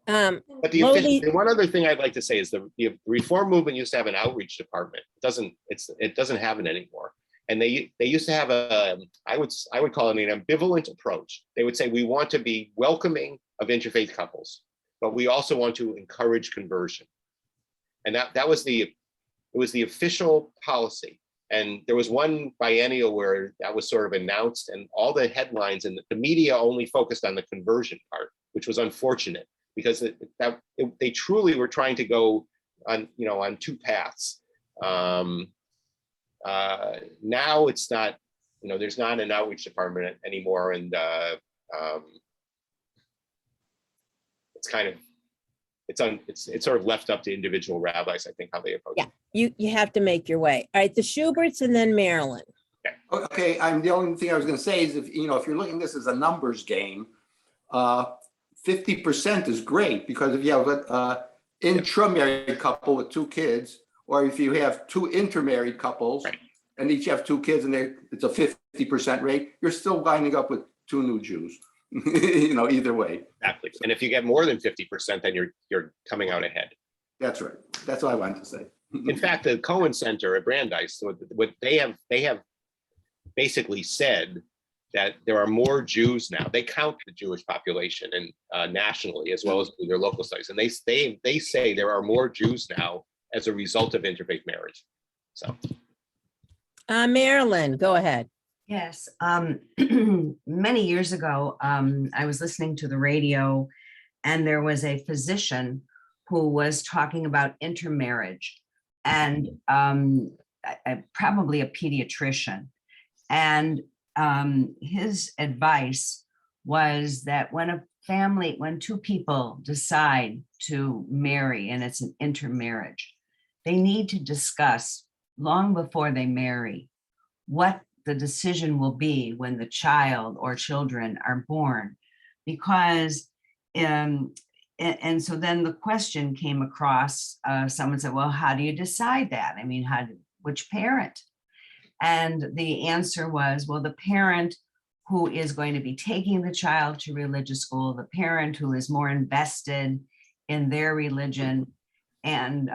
But the one other thing I'd like to say is the reform movement used to have an outreach department. It doesn't have it anymore. And they used to have I would call it an ambivalent approach. They would say, we want to be welcoming of interfaith couples, but we also want to encourage conversion. And it was the official policy. And there was one biennial where that was sort of announced, and all the headlines and the media only focused on the conversion part, which was unfortunate, because they truly were trying to go on two paths. Now it's not, there's not an outreach department anymore, and it's kind of, it's sort of left up to individual rabbis, I think, how they approach it. You have to make your way. All right, the Schuberts and then Marilyn. Okay, the only thing I was going to say is if you're looking at this as a numbers game, 50% is great, because if you have an intramarried couple with 2 kids, or if you have 2 intermarried couples, right, and each have 2 kids, and it's a 50% rate, you're still winding up with 2 new Jews. Either way. Exactly. And if you get more than 50%, then you're coming out ahead. That's right. That's what I wanted to say. In fact, the Cohen Center at Brandeis, what they have basically said that there are more Jews now. They count the Jewish population and nationally as well as their local studies, and they say there are more Jews now as a result of interfaith marriage. So, Marilyn, go ahead. Yes. Many years ago, I was listening to the radio, and there was a physician who was talking about intermarriage, and probably a pediatrician. And his advice was that when 2 people decide to marry and it's an intermarriage, they need to discuss long before they marry what the decision will be when the child or children are born, because and so then the question came across, someone said, well, how do you decide that? I mean, which parent? And the answer was, well, the parent who is going to be taking the child to religious school, the parent who is more invested in their religion, and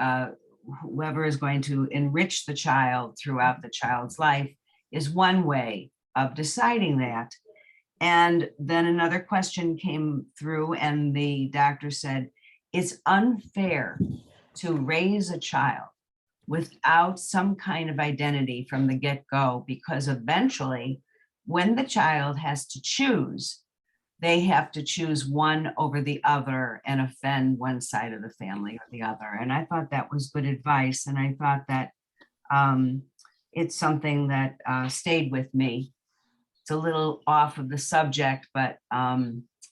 whoever is going to enrich the child throughout the child's life, is one way of deciding that. And then another question came through, and the doctor said, it's unfair to raise a child without some kind of identity from the get-go, because eventually when the child has to choose, they have to choose one over the other and offend one side of the family or the other. And I thought that was good advice. And I thought that it's something that stayed with me. It's a little off of the subject, but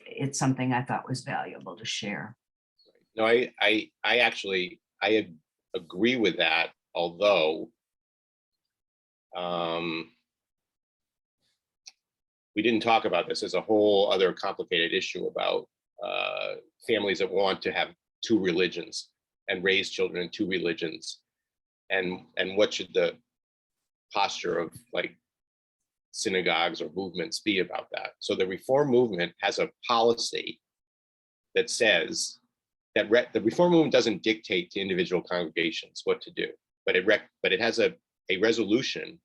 it's something I thought was valuable to share. No, I actually agree with that, although we didn't talk about this as a whole other complicated issue about families that want to have 2 religions and raise children in 2 religions, and what should the posture of like synagogues or movements be about that. So the reform movement has a policy that says that the reform movement doesn't dictate to individual congregations what to do, but it has a resolution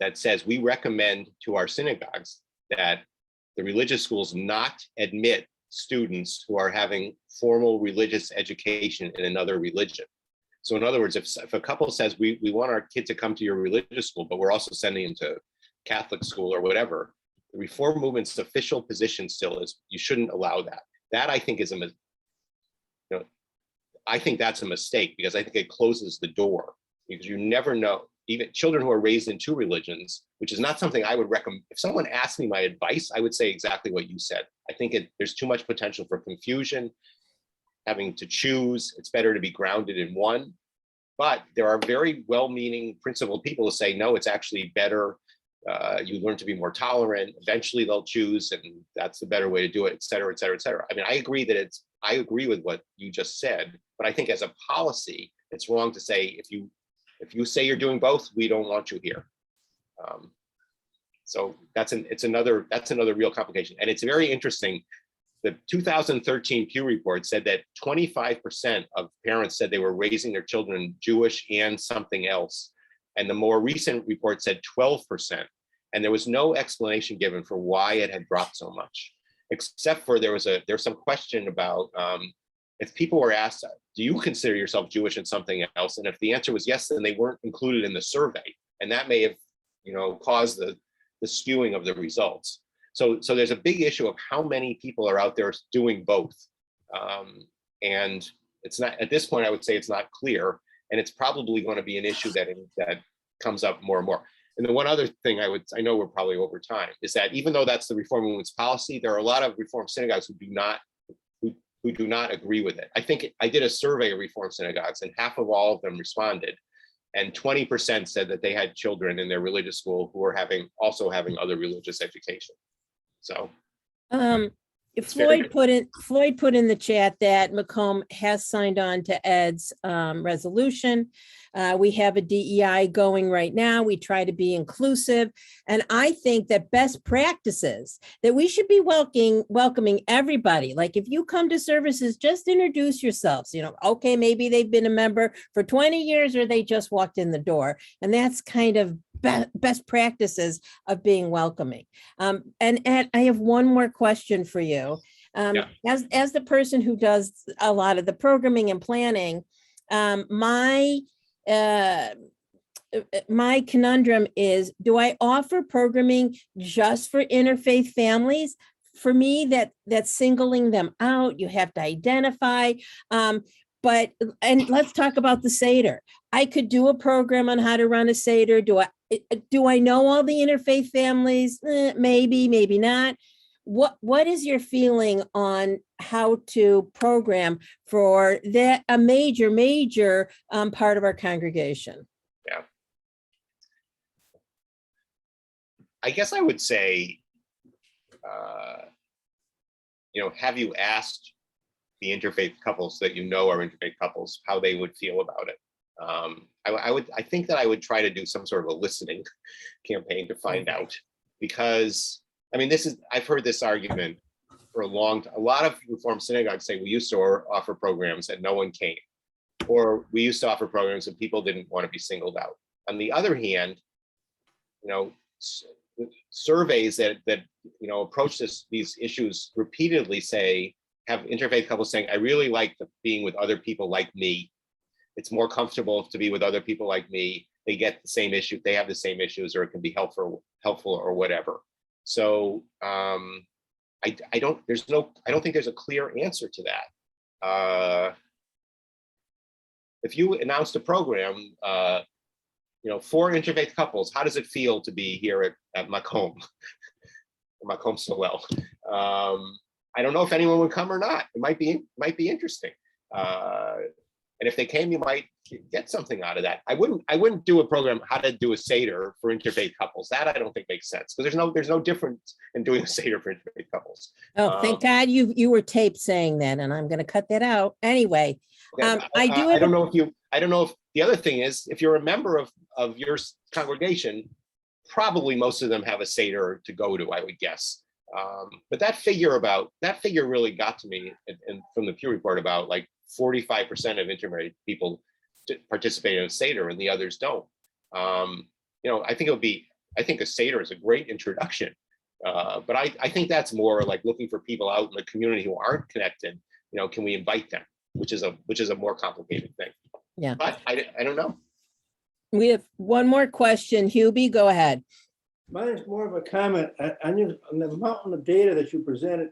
that says we recommend to our synagogues that the religious schools not admit students who are having formal religious education in another religion. So in other words, if a couple says, we want our kid to come to your religious school, but we're also sending him to Catholic school or whatever, the reform movement's official position still is you shouldn't allow that. That I think is I think that's a mistake, because I think it closes the door, because you never know. Even children who are raised in 2 religions, which is not something I would recommend. If someone asked me my advice, I would say exactly what you said. I think there's too much potential for confusion, having to choose. It's better to be grounded in one. But there are very well-meaning, principled people who say, no, it's actually better You learn to be more tolerant. Eventually they'll choose, and that's the better way to do it, et cetera, et cetera, et cetera. I mean, I agree with what you just said, but I think as a policy, it's wrong to say, if you say you're doing both, we don't want you here. So that's another real complication. And it's very interesting. The 2013 Pew report said that 25% of parents said they were raising their children Jewish and something else. And the more recent report said 12%. And there was no explanation given for why it had dropped so much, except for there's some question about if people were asked, do you consider yourself Jewish and something else? And if the answer was yes, then they weren't included in the survey. And that may have, caused the skewing of the results. So there's a big issue of how many people are out there doing both. And it's not, at this point, I would say it's not clear. And it's probably going to be an issue that comes up more and more. And the one other thing I know we're probably over time, is that even though that's the Reform Women's policy, there are a lot of Reform synagogues who do not agree with it. I think I did a survey of Reform synagogues, and half of all of them responded, and 20% said that they had children in their religious school who were also having other religious education. So. Floyd put in the chat that Macomb has signed on to Ed's resolution. We have a DEI going right now. We try to be inclusive. And I think that best practices, that we should be welcoming everybody. Like if you come to services, just introduce yourselves, okay, maybe they've been a member for 20 years or they just walked in the door. And that's kind of best practices of being welcoming. And Ed, I have one more question for you. As the person who does a lot of the programming and planning, my conundrum is, do I offer programming just for interfaith families? For me, that's singling them out. You have to identify. And let's talk about the Seder. I could do a program on how to run a Seder. Do I know all the interfaith families? Maybe, maybe not. What is your feeling on how to program for that a major part of our congregation? Yeah. I guess I would say, have you asked the interfaith couples that are interfaith couples how they would feel about it? I think that I would try to do some sort of a listening campaign to find out, because I've heard this argument for a long time. A lot of Reform synagogues say we used to offer programs and no one came, or we used to offer programs and people didn't want to be singled out. On the other hand, surveys that approach these issues repeatedly have interfaith couples saying, I really like being with other people like me. It's more comfortable to be with other people like me. They get the same issue, they have the same issues, or it can be helpful or whatever. So I don't think there's a clear answer to that. If you announced a program, for interfaith couples, how does it feel to be here at Macomb? Macomb so well. I don't know if anyone would come or not. It might be interesting. And if they came, you might get something out of that. I wouldn't do a program how to do a Seder for interfaith couples. That I don't think makes sense, because there's no difference in doing a Seder for interfaith couples. Oh, thank God you were taped saying that, and I'm going to cut that out anyway. I don't know if the other thing is, if you're a member of your congregation, probably most of them have a Seder to go to, I would guess. But that figure really got to me, and from the Pew report, about like 45% of intermarried people participate in a Seder and the others don't. I think a Seder is a great introduction, but I think that's more like looking for people out in the community who aren't connected. Can we invite them? Which is a more complicated thing. Yeah. But I don't know. We have one more question. Hubie, go ahead. Mine is more of a comment on the amount of data that you presented.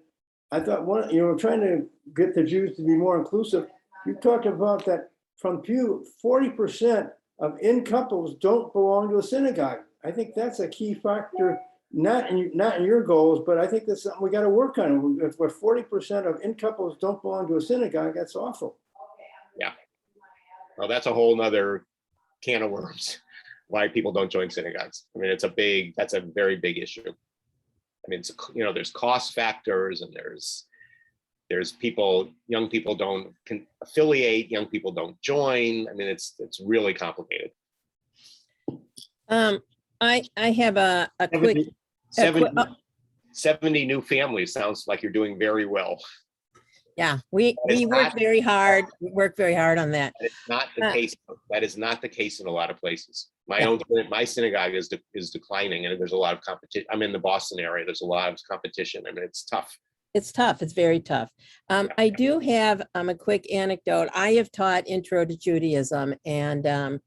I thought we're trying to get the Jews to be more inclusive. You talked about that from Pew, 40% of in couples don't belong to a synagogue. I think that's a key factor, not in your goals, but I think that's something we got to work on. If 40% of in couples don't belong to a synagogue, that's awful. Yeah. Well, that's a whole nother can of worms. why people don't join synagogues. I mean, that's a very big issue. I mean, there's cost factors, and there's people, young people can affiliate, young people don't join. I mean, it's really complicated. I have a quick. 70 new families sounds like you're doing very well. Yeah, we work very hard. We work very hard on that. It's not the case. That is not the case in a lot of places. My synagogue is declining, and there's a lot of competition. I'm in the Boston area. There's a lot of competition. I mean, it's tough. It's tough. It's very tough. I do have a quick anecdote. I have taught Intro to Judaism, and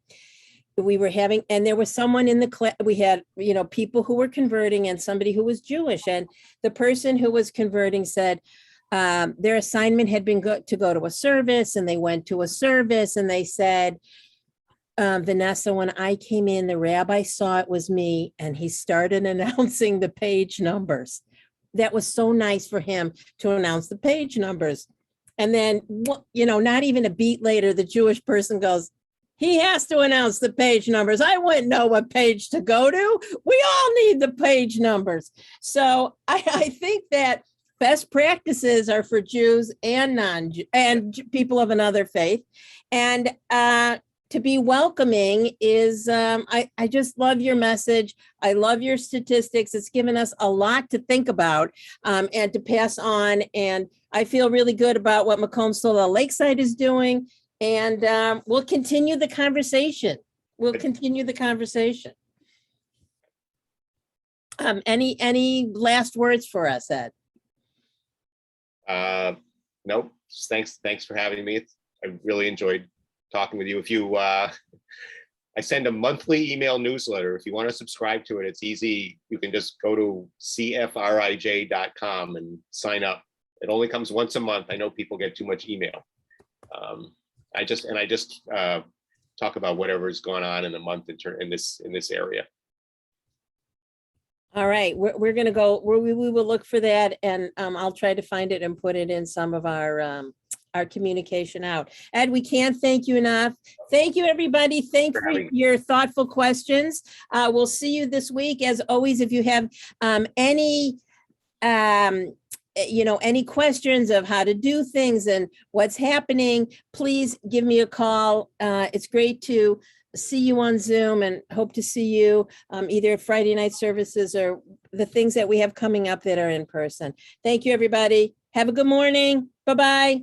we were having, and there was someone in the class. We had, people who were converting and somebody who was Jewish, and the person who was converting said, their assignment had been to go to a service, and they went to a service, and they said, Vanessa, when I came in, the rabbi saw it was me, and he started announcing the page numbers. That was so nice for him to announce the page numbers. And then, not even a beat later, the Jewish person goes, he has to announce the page numbers. I wouldn't know what page to go to. We all need the page numbers. So I think that best practices are for Jews and people of another faith. And to be welcoming is, I just love your message. I love your statistics. It's given us a lot to think about and to pass on. And I feel really good about what Macomb Sola Lakeside is doing. And we'll continue the conversation. Any last words for us, Ed? Nope. Thanks for having me. I really enjoyed talking with you. If you, I send a monthly email newsletter. If you want to subscribe to it, it's easy. You can just go to cfrij.com and sign up. It only comes once a month. I know people get too much email. I just talk about whatever's going on in the month in this area. All right, we're going to go. We will look for that, and I'll try to find it and put it in some of our communication out. Ed, we can't thank you enough. Thank you, everybody. Thanks for your thoughtful questions. We'll see you this week. As always, if you have any questions of how to do things and what's happening, please give me a call. It's great to see you on Zoom, and hope to see you either at Friday night services or the things that we have coming up that are in person. Thank you, everybody. Have a good morning. Bye-bye.